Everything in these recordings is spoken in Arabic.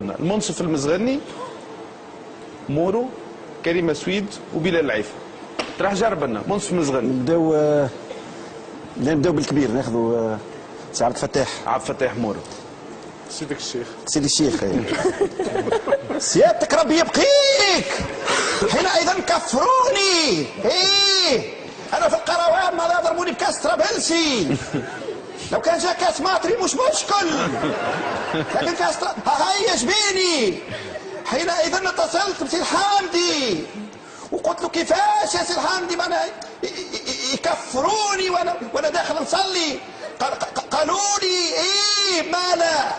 المنصف المزغني، مورو، كريمه سويد وبلال العيفه. راح جرب لنا منصف المزغني. نبداو بالكبير، ناخذوا سي عبد الفتاح. عبد الفتاح مورو. سيدك الشيخ. سيدي الشيخ. سيادتك ربي يبقيك. حينئذ كفروني. انا في القروان ما يضربوني بكاس ترابلسي. لو كان جا كاس ماتري مش مشكل، لكن كاس هيا جبيني. حينئذ اتصلت بسي الحامدي وقلت له كيفاش يا سي الحامدي ما انا يكفروني وانا داخل نصلي. قالوا لي مالا،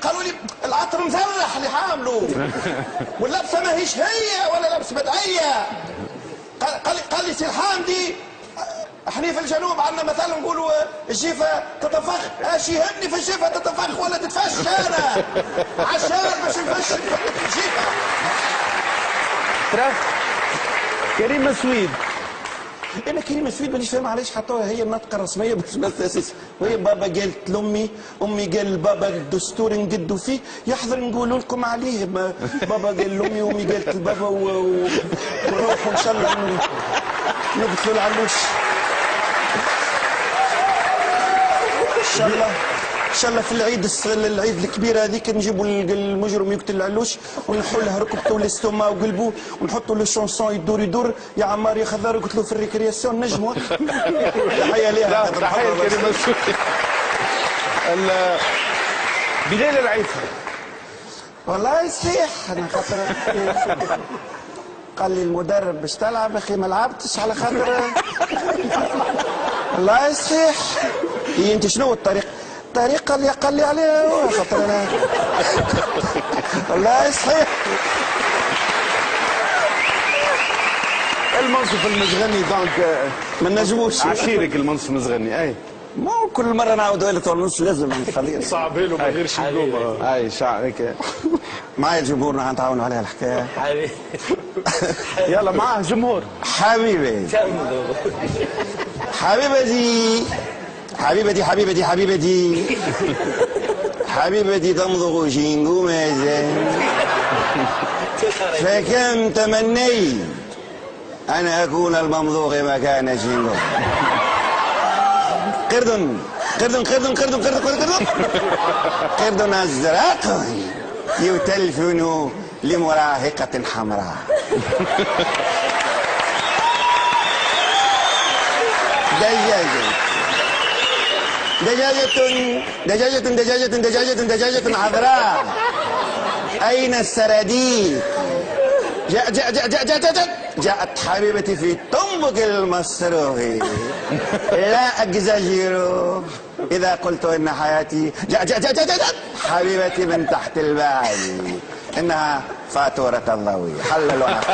قالوا لي العطر مزرح اللي حامله واللبسه ماهيش هي ولا لبس بدعيه. قال لي سي الحامدي احنا في الجنوب عندنا مثلا نقولوا الجيفه تتفخ. اش يهمني في الجيفه تتفخ ولا تتفش؟ انا عشان باش نفش الجيفه. ترى كريمه سويد. انا كريمه سويد مانيش فاهم علاش حطوها هي النطقه الرسميه بس اساسا. وهي بابا قالت لامي، امي قال بابا الدستور نقدوا فيه يحضر نقولوا لكم عليه. بابا قال لامي وامي قالت لبابا ونروحوا ان شاء الله ندخلوا العلوش ان شاء الله في العيد الكبير هذيك نجيبوا المجرم يقتل العلوش ونحوا له ركبته والاستوما وقلبه ونحطوا له شونسون يدور يا عمار يا خضار قلت له في الريكرياسيون نجموا. تحيه ليها. تحيه لكريمه سويد. بلال العيفه. والله صحيح انا خاطر قال لي المدرب باش تلعب اخي ما لعبتش على خاطر والله صحيح. انت شنو الطريقه اللي قال لي عليها خاطر انا والله صحيح. المنصف المزغني دونك ما نجموش عشيرك المنصف المزغني. اي مو كل مره نعاودوا له ونص لازم نخليه صعب له ما غيرش يقوم. اي شعرك معايا الجمهور نتعاونوا عليها الحكايه. يلا معاه جمهور. حبيبي حبيبتي حبيبتي حبيبتي حبيبتي حبيبتي تمضغ جينجو مازال فكم تمنيت أن أكون الممضوغ مكان جينجو. قرد أزرق يتلفن لمراهقة حمراء. دجاجة عذراء أين السراديق؟ جاءت حبيبتي في طنبك المصروخ. لا أجزاجر إذا قلت إن حياتي حبيبتي من تحت البال إنها فاتورة الضوء. حل الوقت.